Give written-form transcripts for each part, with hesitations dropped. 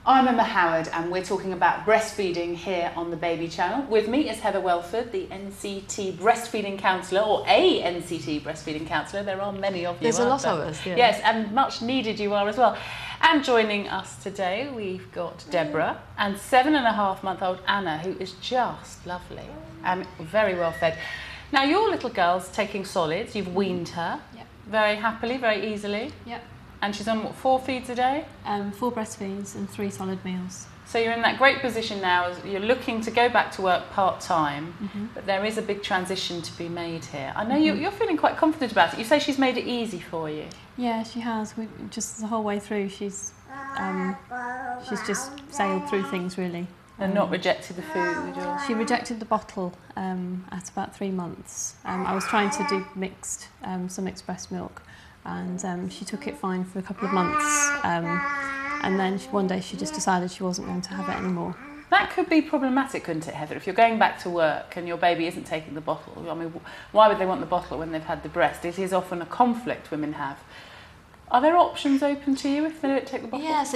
I'm Emma Howard and we're talking about breastfeeding here on the Baby Channel. With me is Heather Welford, the NCT breastfeeding counsellor, or a NCT breastfeeding counsellor. There are many of you. There's a lot of us, yeah. Yes, and much needed you are as well. And joining us today, we've got Deborah and 7.5-month-old Anna, who is just lovely and very well fed. Now, your little girl's taking solids. You've weaned her very happily, very easily. Yep. And she's on, what, 4 feeds a day? 4 breastfeeds and 3 solid meals. So you're in that great position now as you're looking to go back to work part-time, but there is a big transition to be made here. I know you're feeling quite confident about it. You say she's made it easy for you. Yeah, she has. Just the whole way through, she's just sailed through things, really. And not rejected the food? Or... She rejected the bottle at about 3 months. I was trying to do some mixed breast milk, and she took it fine for a couple of months. And then one day she just decided she wasn't going to have it anymore. That could be problematic, couldn't it, Heather? If you're going back to work and your baby isn't taking the bottle, I mean, why would they want the bottle when they've had the breast? It is often a conflict women have. Are there options open to you if they don't take the bottle? Yes,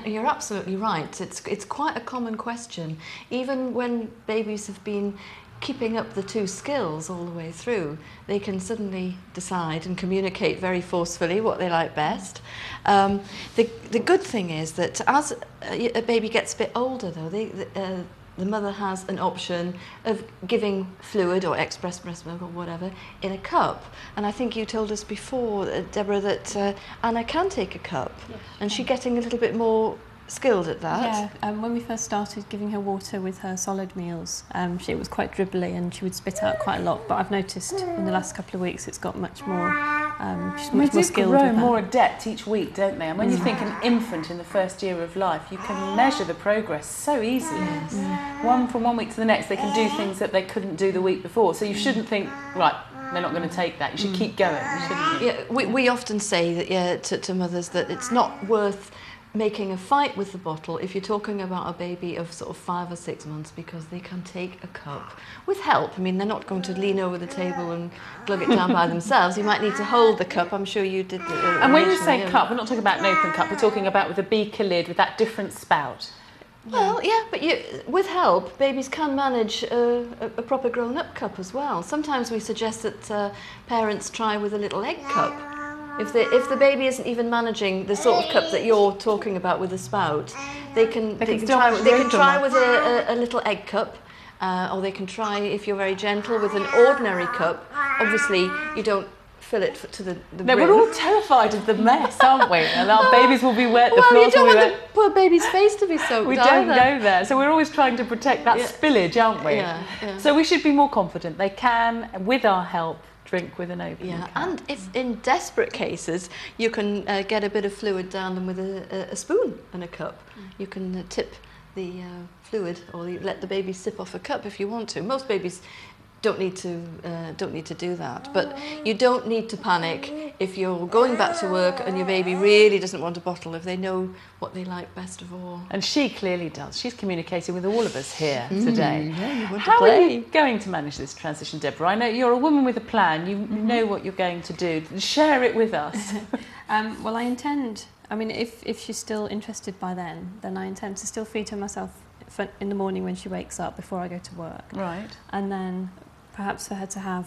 you're absolutely right. It's quite a common question. Even when babies have been keeping up the 2 skills all the way through, they can suddenly decide and communicate very forcefully what they like best. The good thing is that as a baby gets a bit older, though, the mother has an option of giving fluid or express breast milk or whatever in a cup. And I think you told us before, Deborah, that Anna can take a cup. Yes, and she's getting a little bit more skilled at that. Yeah, when we first started giving her water with her solid meals, she was quite dribbly and she would spit out quite a lot, but I've noticed in the last couple of weeks it's got much more, she's much more skilled with that. They grow more adept each week, don't they? And when you think an infant in the first year of life, you can measure the progress so easily. Yes. From one week to the next, they can do things that they couldn't do the week before, so you shouldn't think, right, they're not going to take that. You should keep going, shouldn't you? Yeah, we often say that to mothers that it's not worth making a fight with the bottle if you're talking about a baby of sort of 5 or 6 months, because they can take a cup with help. I mean, they're not going to lean over the table and glug it down by themselves. You might need to hold the cup. I'm sure you did. And when you say cup, we're not talking about an open cup. We're talking about with a beaker lid with that different spout. Well, yeah, but with help, babies can manage a proper grown-up cup as well. Sometimes we suggest that parents try with a little egg cup. If the baby isn't even managing the sort of cup that you're talking about with a spout, they can try with a little egg cup, or they can try, if you're very gentle, with an ordinary cup. Obviously, you don't fill it to the No, brim. we're all terrified of the mess, aren't we? And our babies will be wet, the well, floors you will don't be want wet. the poor baby's face to be soaked. We don't go there, so we're always trying to protect that spillage, aren't we? Yeah. So we should be more confident. They can, with our help, drink with an open cup. And if in desperate cases you can get a bit of fluid down them with a spoon and a cup, you can tip the fluid, or you let the baby sip off a cup if you want to. Most babies don't need to do that, but you don't need to panic if you're going back to work and your baby really doesn't want a bottle, if they know what they like best of all. And she clearly does. She's communicating with all of us here today. Yeah, you want to How play. are you going to manage this transition, Deborah? I know you're a woman with a plan. You know what you're going to do. Share it with us. Well, I intend, I mean, if she's still interested by then I intend to still feed her myself in the morning when she wakes up before I go to work. Right. And then perhaps for her to have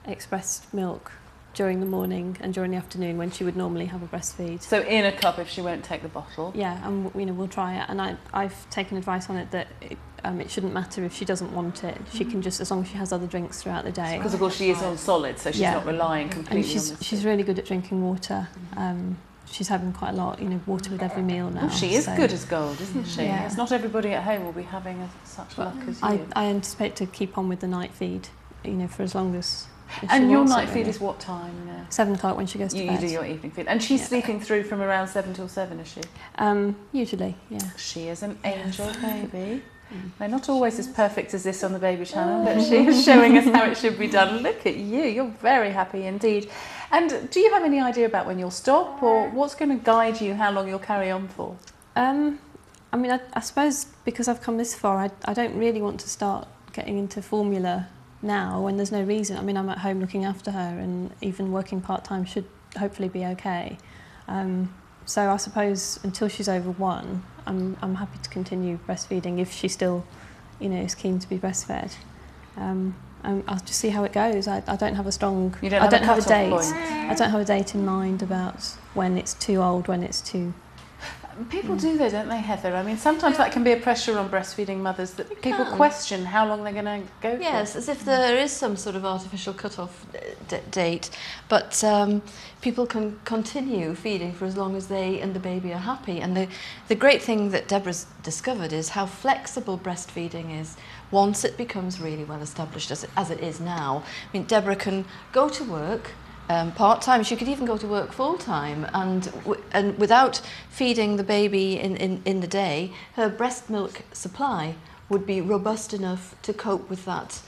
expressed milk during the morning and during the afternoon when she would normally have a breastfeed. So in a cup if she won't take the bottle. Yeah, and we'll try it. And I've taken advice on it that it shouldn't matter if she doesn't want it. She can just, as long as she has other drinks throughout the day. Because of course she is on solids, so she's not relying completely and on this. she's really good at drinking water. She's having quite a lot, water with every meal now. Oh, she is good as gold, isn't she? Yeah. It's not everybody at home will be having such luck as you. I anticipate to keep on with the night feed, for as long as she And your wants night it, feed really. is what time now? 7 o'clock when she goes to You bed. do your evening feed. And she's sleeping through from around 7 till 7, is she? Usually, yeah. She is an angel baby. They're not always as perfect as this on the Baby Channel, but she is showing us how it should be done. Look at you, you're very happy indeed. And do you have any idea about when you'll stop, or what's going to guide you how long you'll carry on for? I mean, I suppose because I've come this far, I don't really want to start getting into formula now when there's no reason. I mean, I'm at home looking after her, and even working part-time should hopefully be okay. So I suppose until she's over 1, I'm happy to continue breastfeeding if she still, you know, is keen to be breastfed. I'll just see how it goes. I don't have a strong. You don't I have don't a have a cut-off date. point. I don't have a date in mind about when it's too old, when it's too. People do though, don't they, Heather? I mean, sometimes that can be a pressure on breastfeeding mothers that people question how long they're going to go for. Yes, as if there is some sort of artificial cut-off date, but people can continue feeding for as long as they and the baby are happy. And the great thing that Deborah's discovered is how flexible breastfeeding is once it becomes really well established, as it is now. I mean, Deborah can go to work part-time. She could even go to work full-time, and without feeding the baby in the day, her breast milk supply would be robust enough to cope with that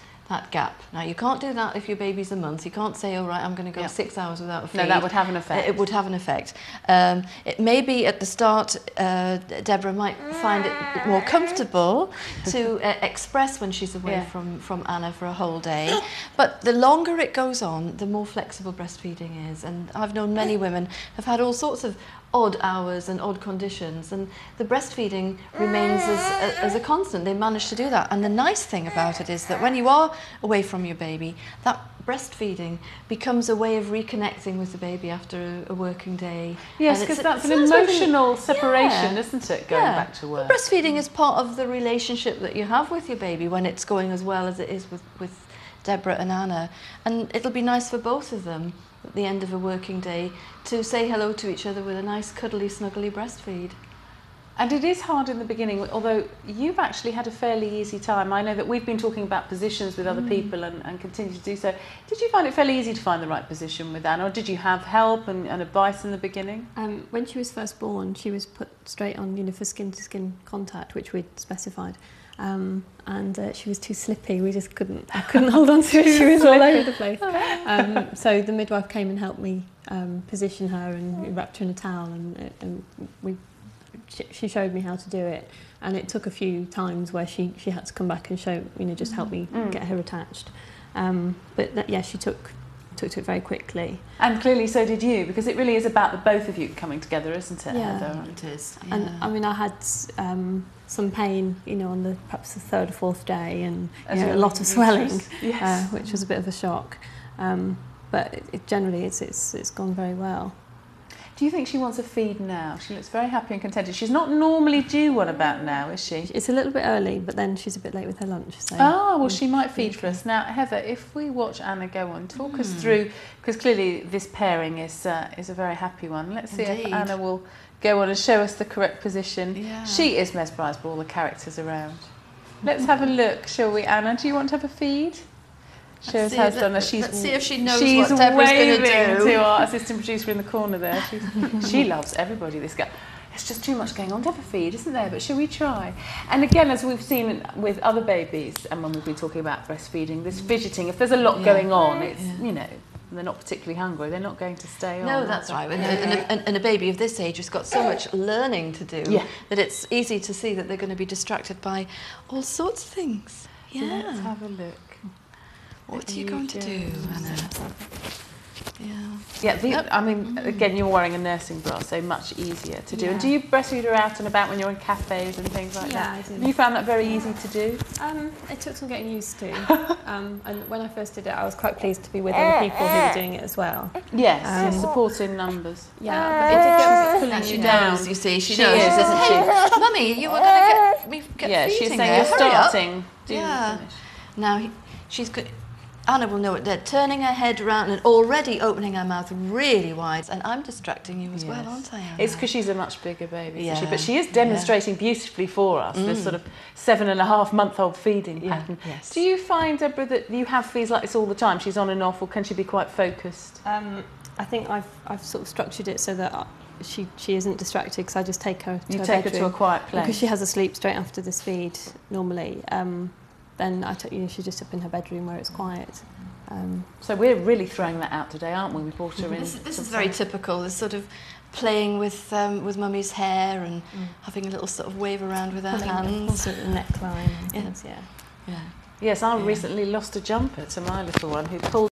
gap. Now, you can't do that if your baby's a month. You can't say, all right, I'm going to go 6 hours without a feed. No, that would have an effect. It would have an effect. It may be at the start, Deborah might find it more comfortable to express when she's away from Anna for a whole day. But the longer it goes on, the more flexible breastfeeding is. And I've known many women have had all sorts of odd hours and odd conditions, and the breastfeeding remains as a constant. They manage to do that. And the nice thing about it is that when you are away from your baby, that breastfeeding becomes a way of reconnecting with the baby after a working day. Yes, because that's an emotional separation, isn't it, going back to work? Breastfeeding is part of the relationship that you have with your baby when it's going as well as it is with Deborah and Anna. And it'll be nice for both of them at the end of a working day to say hello to each other with a nice cuddly, snuggly breastfeed. And it is hard in the beginning, although you've actually had a fairly easy time. I know that we've been talking about positions with other people and continue to do so. Did you find it fairly easy to find the right position with Anna, or did you have help and advice in the beginning? When she was first born, she was put straight on, you know, for skin-to-skin contact, which we'd specified. And she was too slippy. We just couldn't hold on to her. She was all over the place. So the midwife came and helped me position her, and we wrapped her in a towel, and she showed me how to do it. And it took a few times where she had to come back and show, you know, just help me get her attached. But she took to it very quickly. And clearly so did you, because it really is about the both of you coming together, isn't it, Heather? It is. Yeah. And I mean, I had some pain, you know, on perhaps the third or fourth day, and a lot of swelling, which was a bit of a shock. But generally, it's gone very well. Do you think she wants a feed now? She looks very happy and contented. She's not normally due one about now, is she? It's a little bit early, but then she's a bit late with her lunch. So. Oh, well, she might feed for us. Now, Heather, if we watch Anna go on, talk us through, because clearly this pairing is a very happy one. Let's see if Anna will go on and show us the correct position. Yeah. She is mesmerised by all the characters around. Let's have a look, shall we, Anna? Do you want to have a feed? Shows how it's done. Let's see if she knows what Deborah's going to do. To our assistant producer in the corner there. She loves everybody, this girl. There's just too much going on to have a feed, isn't there? But shall we try? And again, as we've seen with other babies, and when we've been talking about breastfeeding, this fidgeting, if there's a lot going on, it's, you know, they're not particularly hungry, they're not going to stay on. No, that's right. And a baby of this age has got so much learning to do that it's easy to see that they're going to be distracted by all sorts of things. So let's have a look. What are you going to do, Anna? I mean, again, you're wearing a nursing bra, so much easier to do. Yeah. And do you breastfeed her out and about when you're in cafes and things like that? Yeah, I do. Have you found that very easy to do? It took some getting used to. And when I first did it, I was quite pleased to be with other people who were doing it as well. Yes, support in numbers. Yeah, but it did get pulling you down. You see, she knows, isn't she? Mummy, you were going to get she's feeding saying there. you're starting. Do finish. Now, she's good. Anna will know it. They're turning her head around and already opening her mouth really wide. And I'm distracting you as well, aren't I, Anna? It's because she's a much bigger baby, isn't she? But she is demonstrating beautifully for us this sort of 7.5-month-old feeding pattern. Yes. Do you find, Deborah, that you have feeds like this all the time? She's on and off, or can she be quite focused? I think I've sort of structured it so that she isn't distracted, because I just take her to her bedroom. You take her to a quiet place. Because she has a sleep straight after this feed normally. Then she's just up in her bedroom where it's quiet. So we're really throwing that out today, aren't we? We brought her in. This is very typical. This sort of playing with Mummy's hair and having a little sort of wave around with her hands. Sort of neckline and things, Yes, I recently lost a jumper to my little one who pulled